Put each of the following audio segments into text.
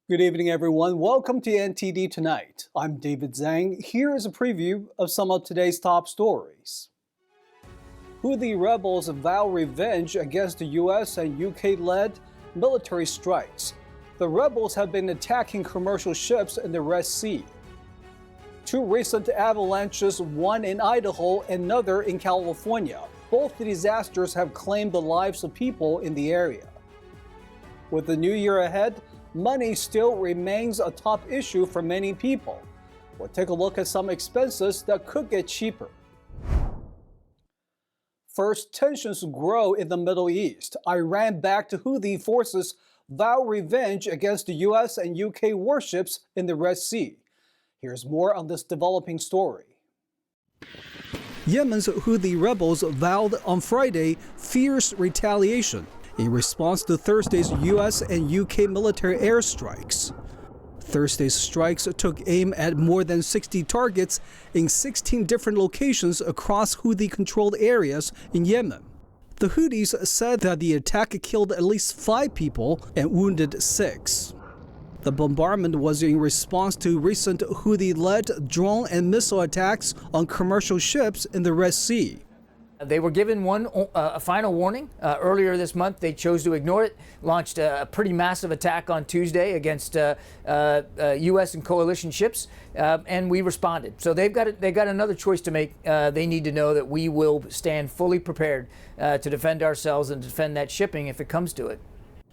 Good evening, everyone. Welcome to NTD Tonight. I'm David Zhang. Here is a preview of some of today's top stories. Houthi rebels vow revenge against the US and UK-led military strikes. The rebels have been attacking commercial ships in the Red Sea. Two recent avalanches, one in Idaho, another in California. Both disasters have claimed the lives of people in the area. With the new year ahead, money still remains a top issue for many people. We'll take a look at some expenses that could get cheaper. First, tensions grow in the Middle East. Iran-backed Houthi forces vow revenge against the US and UK warships in the Red Sea. Here's more on this developing story. Yemen's Houthi rebels vowed on Friday fierce retaliation in response to Thursday's US and UK military airstrikes. Thursday's strikes took aim at more than 60 targets in 16 different locations across Houthi-controlled areas in Yemen. The Houthis said that the attack killed at least 5 people and wounded 6. The bombardment was in response to recent Houthi-led drone and missile attacks on commercial ships in the Red Sea. They were given a final warning earlier this month. They chose to ignore it, launched a pretty massive attack on Tuesday against U.S. and coalition ships, and we responded. So they've got another choice to make. They need to know that we will stand fully prepared to defend ourselves and defend that shipping if it comes to it.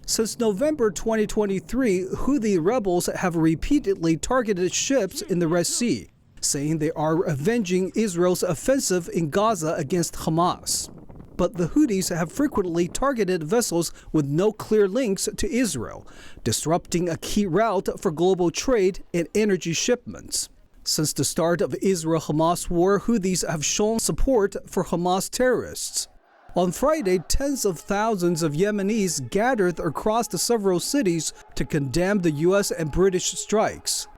Since November 2023, Houthi rebels have repeatedly targeted ships in the Red Sea, saying they are avenging Israel's offensive in Gaza against Hamas. But the Houthis have frequently targeted vessels with no clear links to Israel, disrupting a key route for global trade and energy shipments. Since the start of Israel-Hamas war, Houthis have shown support for Hamas terrorists. On Friday, tens of thousands of Yemenis gathered across the several cities to condemn the U.S. and British strikes.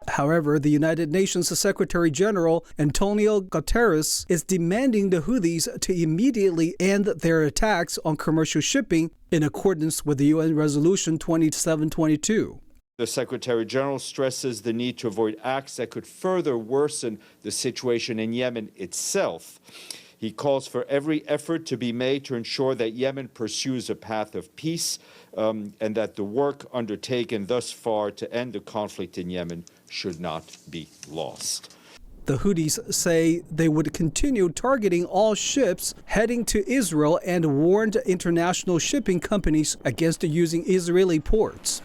However, the United Nations Secretary General Antonio Guterres is demanding the Houthis to immediately end their attacks on commercial shipping in accordance with the UN Resolution 2722. The Secretary General stresses the need to avoid acts that could further worsen the situation in Yemen itself. He calls for every effort to be made to ensure that Yemen pursues a path of peace and that the work undertaken thus far to end the conflict in Yemen should not be lost. The Houthis say they would continue targeting all ships heading to Israel and warned international shipping companies against using Israeli ports.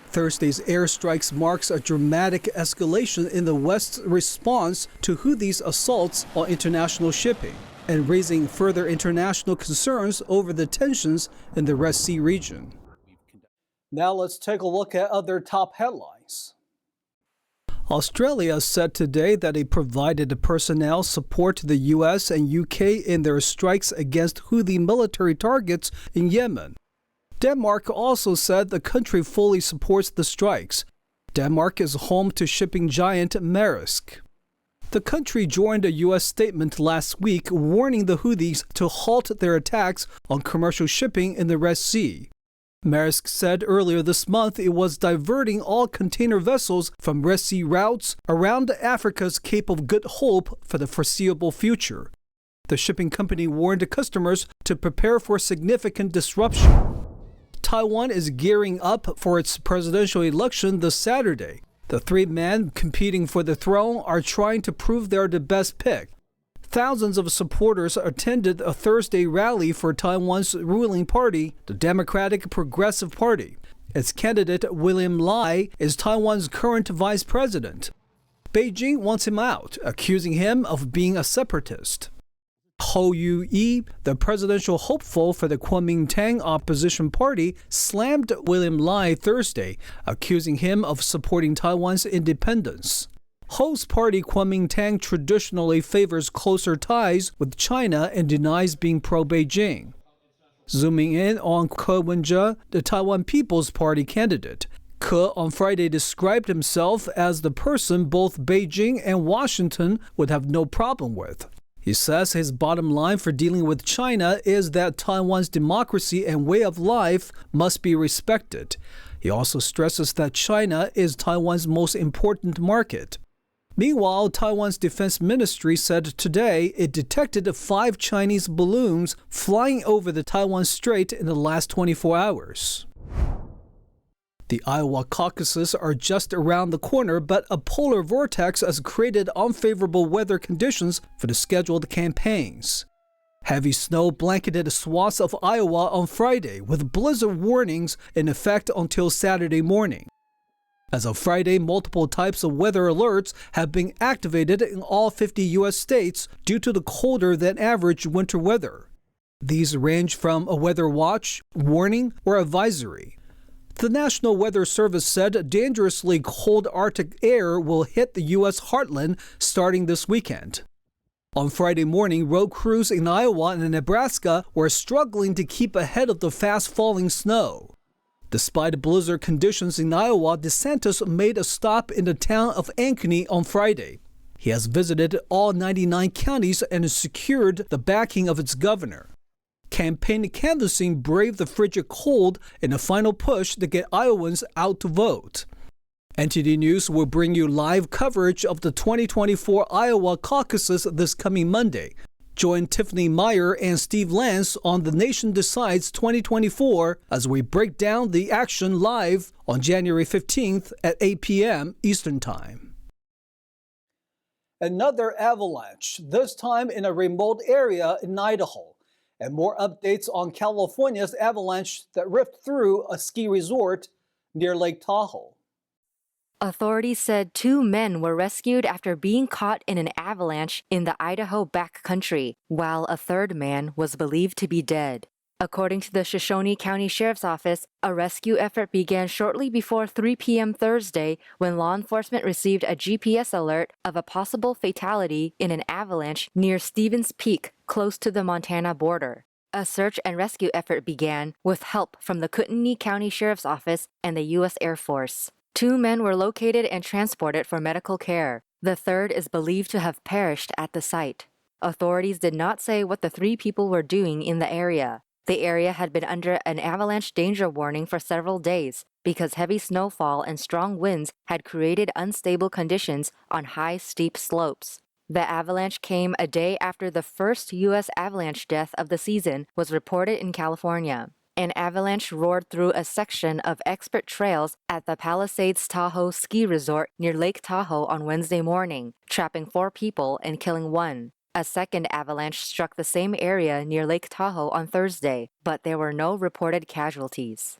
Thursday's airstrikes marks a dramatic escalation in the West's response to Houthis' assaults on international shipping, and raising further international concerns over the tensions in the Red Sea region. Now let's take a look at other top headlines. Australia said today that it provided personnel support to the US and UK in their strikes against Houthi military targets in Yemen. Denmark also said the country fully supports the strikes. Denmark is home to shipping giant Maersk. The country joined a U.S. statement last week warning the Houthis to halt their attacks on commercial shipping in the Red Sea. Maersk said earlier this month it was diverting all container vessels from Red Sea routes around Africa's Cape of Good Hope for the foreseeable future. The shipping company warned customers to prepare for significant disruption. Taiwan is gearing up for its presidential election this Saturday. The 3 men competing for the throne are trying to prove they're the best pick. Thousands of supporters attended a Thursday rally for Taiwan's ruling party, the Democratic Progressive Party. Its candidate, William Lai, is Taiwan's current vice president. Beijing wants him out, accusing him of being a separatist. Hou Yu-yi, the presidential hopeful for the Kuomintang opposition party, slammed William Lai Thursday, accusing him of supporting Taiwan's independence. Hou's party Kuomintang traditionally favors closer ties with China and denies being pro-Beijing. Zooming in on Ke Wen-je, the Taiwan People's Party candidate, Ke on Friday described himself as the person both Beijing and Washington would have no problem with. He says his bottom line for dealing with China is that Taiwan's democracy and way of life must be respected. He also stresses that China is Taiwan's most important market. Meanwhile, Taiwan's defense ministry said today it detected 5 Chinese balloons flying over the Taiwan Strait in the last 24 hours. The Iowa caucuses are just around the corner, but a polar vortex has created unfavorable weather conditions for the scheduled campaigns. Heavy snow blanketed swaths of Iowa on Friday, with blizzard warnings in effect until Saturday morning. As of Friday, multiple types of weather alerts have been activated in all 50 U.S. states due to the colder than average winter weather. These range from a weather watch, warning, or advisory. The National Weather Service said dangerously cold Arctic air will hit the U.S. heartland starting this weekend. On Friday morning, road crews in Iowa and Nebraska were struggling to keep ahead of the fast-falling snow. Despite blizzard conditions in Iowa, DeSantis made a stop in the town of Ankeny on Friday. He has visited all 99 counties and secured the backing of its governor. Campaign canvassing braved the frigid cold in a final push to get Iowans out to vote. NTD News will bring you live coverage of the 2024 Iowa caucuses this coming Monday. Join Tiffany Meyer and Steve Lance on The Nation Decides 2024 as we break down the action live on January 15th at 8 p.m. Eastern Time. Another avalanche, this time in a remote area in Idaho. And more updates on California's avalanche that ripped through a ski resort near Lake Tahoe. Authorities said 2 men were rescued after being caught in an avalanche in the Idaho backcountry, while a 3rd man was believed to be dead. According to the Shoshone County Sheriff's Office, a rescue effort began shortly before 3 p.m. Thursday when law enforcement received a GPS alert of a possible fatality in an avalanche near Stevens Peak, close to the Montana border. A search and rescue effort began with help from the Kootenai County Sheriff's Office and the U.S. Air Force. 2 men were located and transported for medical care. The 3rd is believed to have perished at the site. Authorities did not say what the 3 people were doing in the area. The area had been under an avalanche danger warning for several days because heavy snowfall and strong winds had created unstable conditions on high, steep slopes. The avalanche came a day after the first U.S. avalanche death of the season was reported in California. An avalanche roared through a section of expert trails at the Palisades Tahoe ski resort near Lake Tahoe on Wednesday morning, trapping 4 people and killing 1. A second avalanche struck the same area near Lake Tahoe on Thursday, but there were no reported casualties.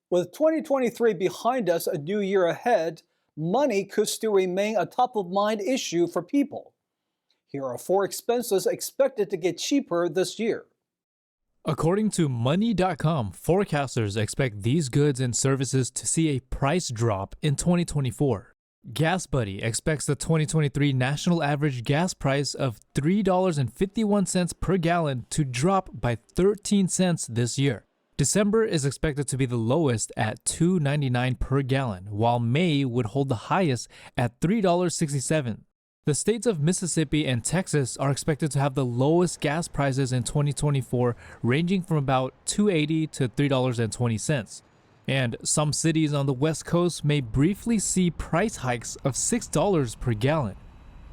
With 2023 behind us, a new year ahead, money could still remain a top-of-mind issue for people. Here are 4 expenses expected to get cheaper this year. According to Money.com, forecasters expect these goods and services to see a price drop in 2024. GasBuddy expects the 2023 national average gas price of $3.51 per gallon to drop by 13 cents this year. December is expected to be the lowest at $2.99 per gallon, while May would hold the highest at $3.67. The states of Mississippi and Texas are expected to have the lowest gas prices in 2024, ranging from about $2.80 to $3.20. And some cities on the West Coast may briefly see price hikes of $6 per gallon.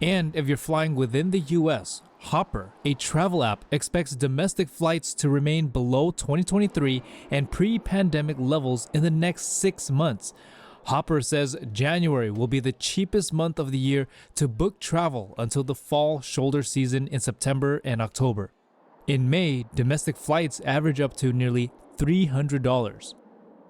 And if you're flying within the US, Hopper, a travel app, expects domestic flights to remain below 2023 and pre-pandemic levels in the next 6 months. Hopper says January will be the cheapest month of the year to book travel until the fall shoulder season in September and October. In May, domestic flights average up to nearly $300.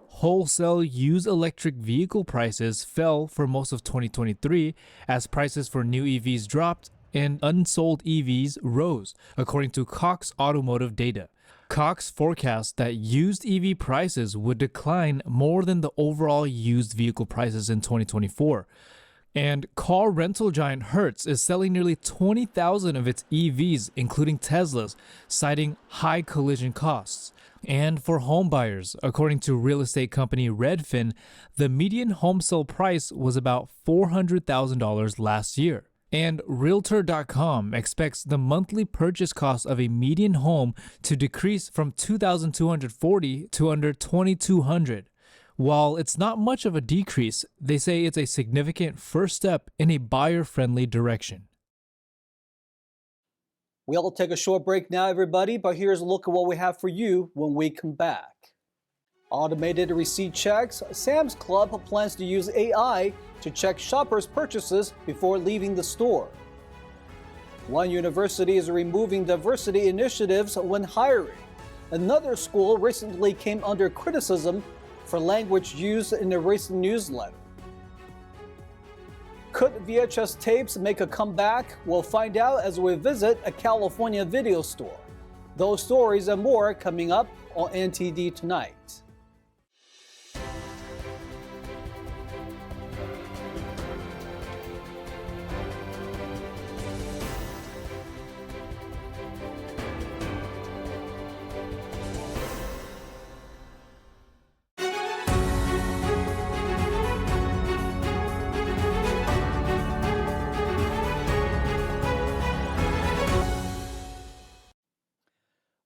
Wholesale used electric vehicle prices fell for most of 2023 as prices for new EVs dropped and unsold EVs rose, according to Cox Automotive data. Cox forecasts that used EV prices would decline more than the overall used vehicle prices in 2024. And car rental giant Hertz is selling nearly 20,000 of its EVs, including Teslas, citing high collision costs. And for home buyers, according to real estate company Redfin, the median home sale price was about $400,000 last year. And Realtor.com expects the monthly purchase cost of a median home to decrease from $2,240 to under $2,200. While it's not much of a decrease, they say it's a significant first step in a buyer-friendly direction. We'll take a short break now, everybody, but here's a look at what we have for you when we come back. Automated receipt checks. Sam's Club plans to use AI to check shoppers' purchases before leaving the store. One university is removing diversity initiatives when hiring. Another school recently came under criticism for language used in a recent newsletter. Could VHS tapes make a comeback? We'll find out as we visit a California video store. Those stories and more coming up on NTD Tonight.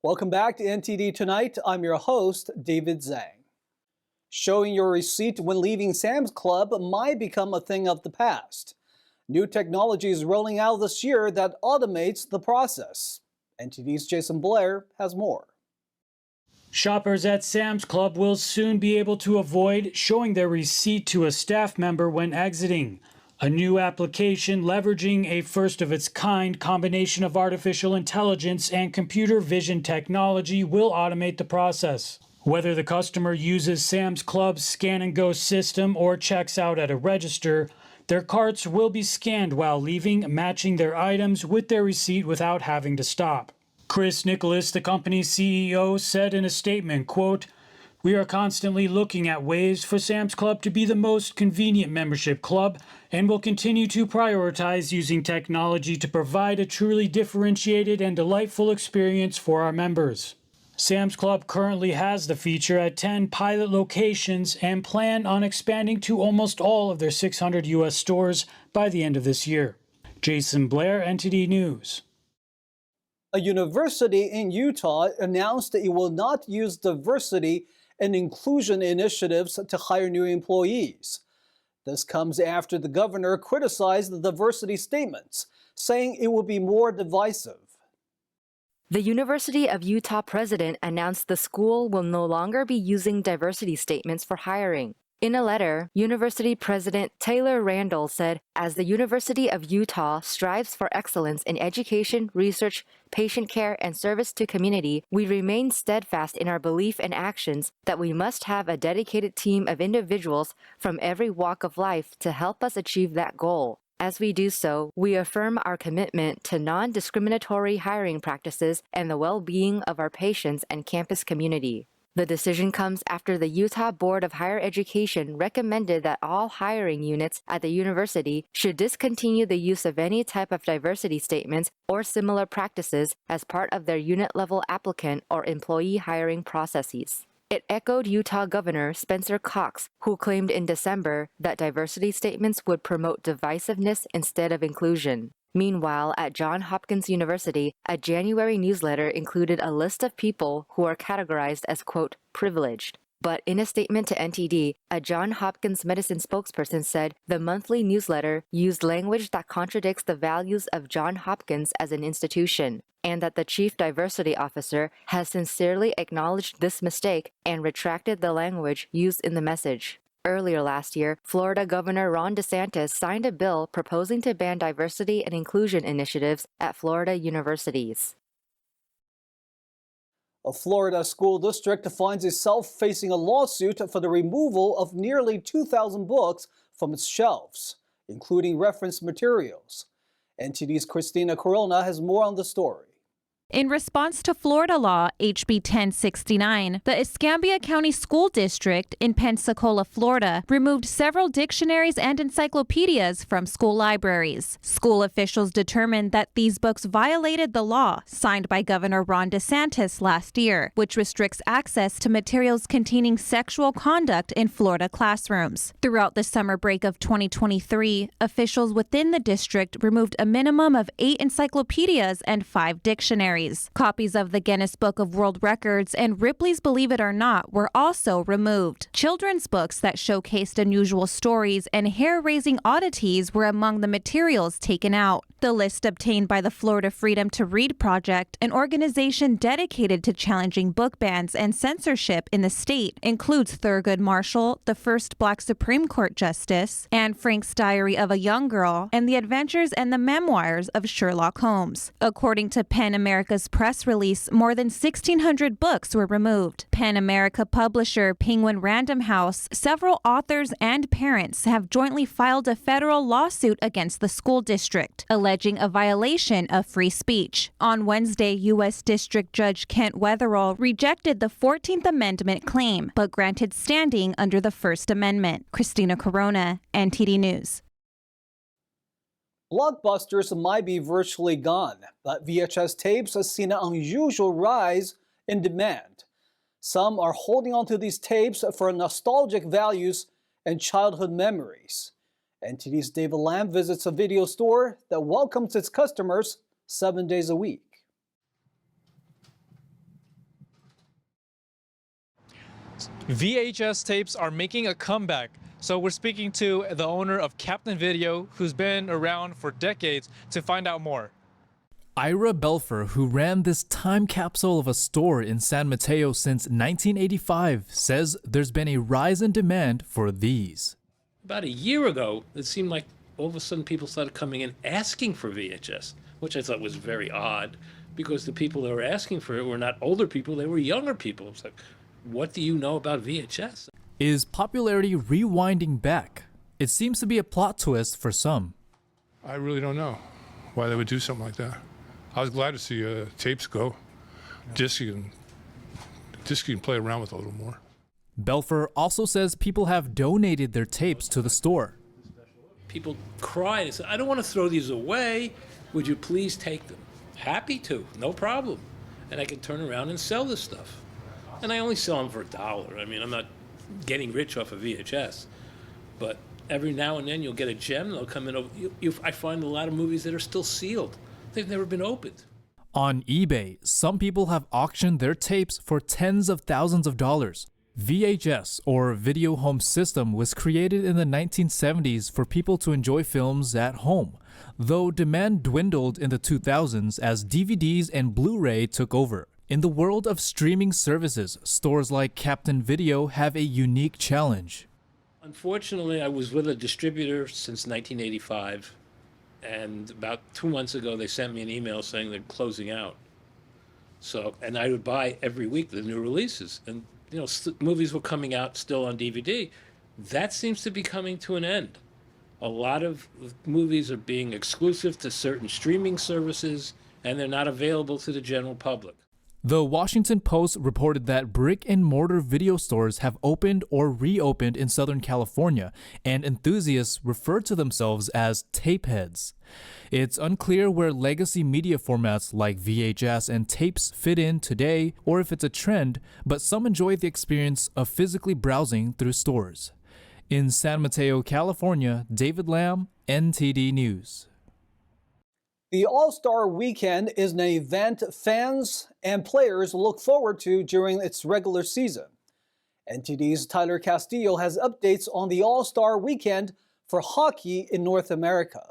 Welcome back to NTD Tonight. I'm your host, David Zhang. Showing your receipt when leaving Sam's Club might become a thing of the past. New technology is rolling out this year that automates the process. NTD's Jason Blair has more. Shoppers at Sam's Club will soon be able to avoid showing their receipt to a staff member when exiting. A new application leveraging a first-of-its-kind combination of artificial intelligence and computer vision technology will automate the process. Whether the customer uses Sam's Club's scan-and-go system or checks out at a register, their carts will be scanned while leaving, matching their items with their receipt without having to stop. Chris Nicholas, the company's CEO, said in a statement, quote, "We are constantly looking at ways for Sam's Club to be the most convenient membership club and will continue to prioritize using technology to provide a truly differentiated and delightful experience for our members." Sam's Club currently has the feature at 10 pilot locations and plan on expanding to almost all of their 600 U.S. stores by the end of this year. Jason Blair, NTD News. A university in Utah announced that it will not use diversity and inclusion initiatives to hire new employees. This comes after the governor criticized the diversity statements, saying it will be more divisive. The University of Utah president announced the school will no longer be using diversity statements for hiring. In a letter, University President Taylor Randall said, "As the University of Utah strives for excellence in education, research, patient care, and service to community, we remain steadfast in our belief and actions that we must have a dedicated team of individuals from every walk of life to help us achieve that goal. As we do so, we affirm our commitment to non-discriminatory hiring practices and the well-being of our patients and campus community." The decision comes after the Utah Board of Higher Education recommended that all hiring units at the university should discontinue the use of any type of diversity statements or similar practices as part of their unit-level applicant or employee hiring processes. It echoed Utah Governor Spencer Cox, who claimed in December that diversity statements would promote divisiveness instead of inclusion. Meanwhile, at Johns Hopkins University, a January newsletter included a list of people who are categorized as, quote, privileged. But in a statement to NTD, a Johns Hopkins medicine spokesperson said the monthly newsletter used language that contradicts the values of Johns Hopkins as an institution, and that the chief diversity officer has sincerely acknowledged this mistake and retracted the language used in the message. Earlier last year, Florida Governor Ron DeSantis signed a bill proposing to ban diversity and inclusion initiatives at Florida universities. A Florida school district finds itself facing a lawsuit for the removal of nearly 2,000 books from its shelves, including reference materials. NTD's Christina Corona has more on the story. In response to Florida Law HB 1069, the Escambia County School District in Pensacola, Florida, removed several dictionaries and encyclopedias from school libraries. School officials determined that these books violated the law signed by Governor Ron DeSantis last year, which restricts access to materials containing sexual conduct in Florida classrooms. Throughout the summer break of 2023, officials within the district removed a minimum of 8 encyclopedias and 5 dictionaries. Dictionaries. Copies of the Guinness Book of World Records and Ripley's Believe It or Not were also removed. Children's books that showcased unusual stories and hair-raising oddities were among the materials taken out. The list obtained by the Florida Freedom to Read Project, an organization dedicated to challenging book bans and censorship in the state, includes Thurgood Marshall, the first Black Supreme Court Justice, Anne Frank's Diary of a Young Girl, and the adventures and the memoirs of Sherlock Holmes. According to PEN America's press release, more than 1,600 books were removed. PEN America publisher Penguin Random House, several authors and parents have jointly filed a federal lawsuit against the school district, alleging a violation of free speech. On Wednesday, U.S. District Judge Kent Wetherall rejected the 14th Amendment claim, but granted standing under the First Amendment. Christina Corona, NTD News. Blockbusters might be virtually gone, but VHS tapes have seen an unusual rise in demand. Some are holding on to these tapes for nostalgic values and childhood memories. NTD's David Lamb visits a video store that welcomes its customers 7 days a week. VHS tapes are making a comeback. So we're speaking to the owner of Captain Video, who's been around for decades, to find out more. Ira Belfer, who ran this time capsule of a store in San Mateo since 1985, says there's been a rise in demand for these. About a year ago, it seemed like all of a sudden people started coming in asking for VHS, which I thought was very odd, because the people that were asking for it were not older people, they were younger people. It's like, what do you know about VHS? Is popularity rewinding back? It seems to be a plot twist for some. I really don't know why they would do something like that. I was glad to see tapes go. Disc you can play around with a little more. Belfer also says people have donated their tapes to the store. People cried and said, I don't want to throw these away. Would you please take them? Happy to, no problem. And I can turn around and sell this stuff. And I only sell them for $1. I mean, I'm not getting rich off of VHS. But every now and then you'll get a gem, they'll come in over. I find a lot of movies that are still sealed. They've never been opened. On eBay, some people have auctioned their tapes for tens of thousands of dollars. VHS, or Video Home System, was created in the 1970s for people to enjoy films at home, though demand dwindled in the 2000s as DVDs and Blu-ray took over. In the world of streaming services, stores like Captain Video have a unique challenge. Unfortunately, I was with a distributor since 1985, and about 2 months ago they sent me an email saying they're closing out. So, and I would buy every week the new releases, and movies were coming out still on DVD. That seems to be coming to an end. A lot of movies are being exclusive to certain streaming services, and they're not available to the general public. The Washington Post reported that brick-and-mortar video stores have opened or reopened in Southern California, and enthusiasts refer to themselves as tapeheads. It's unclear where legacy media formats like VHS and tapes fit in today, or if it's a trend, but some enjoy the experience of physically browsing through stores. In San Mateo, California, David Lamb, NTD News. The All-Star Weekend is an event fans and players look forward to during its regular season. NTD's Tyler Castillo has updates on the All-Star Weekend for hockey in North America.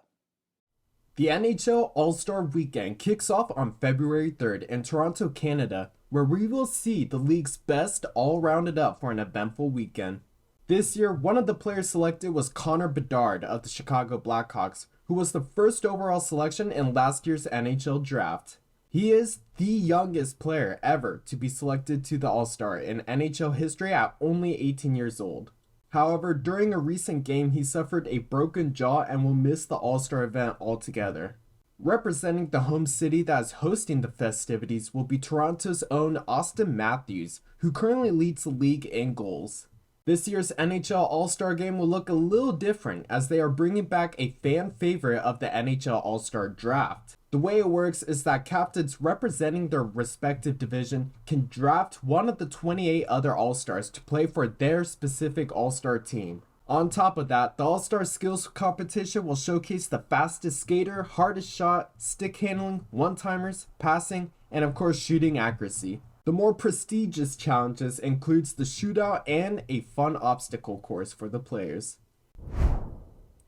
The NHL All-Star Weekend kicks off on February 3rd in Toronto, Canada, where we will see the league's best all rounded up for an eventful weekend. This year, one of the players selected was Connor Bedard of the Chicago Blackhawks, who was the first overall selection in last year's NHL draft. He is the youngest player ever to be selected to the All-Star in NHL history at only 18 years old. However, during a recent game, he suffered a broken jaw and will miss the All-Star event altogether. Representing the home city that is hosting the festivities will be Toronto's own Austin Matthews, who currently leads the league in goals. This year's NHL All-Star Game will look a little different as they are bringing back a fan favorite of the NHL All-Star Draft. The way it works is that captains representing their respective division can draft one of the 28 other All-Stars to play for their specific All-Star team. On top of that, the All-Star Skills Competition will showcase the fastest skater, hardest shot, stick handling, one-timers, passing, and of course shooting accuracy. The more prestigious challenges includes the shootout and a fun obstacle course for the players.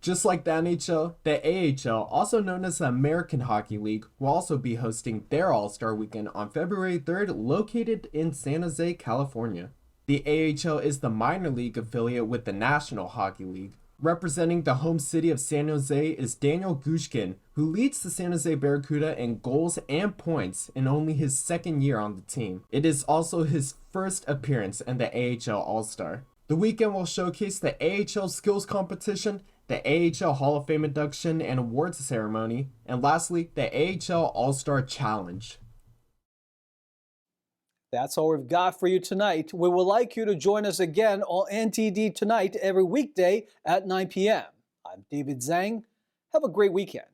Just like the NHL, the AHL, also known as the American Hockey League, will also be hosting their All-Star Weekend on February 3rd, located in San Jose, California. The AHL is the minor league affiliate with the National Hockey League. Representing the home city of San Jose is Daniel Gushkin, who leads the San Jose Barracuda in goals and points in only his second year on the team. It is also his first appearance in the AHL All-Star. The weekend will showcase the AHL Skills Competition, the AHL Hall of Fame induction and awards ceremony, and lastly, the AHL All-Star Challenge. That's all we've got for you tonight. We would like you to join us again on NTD Tonight every weekday at 9 p.m. I'm David Zhang. Have a great weekend.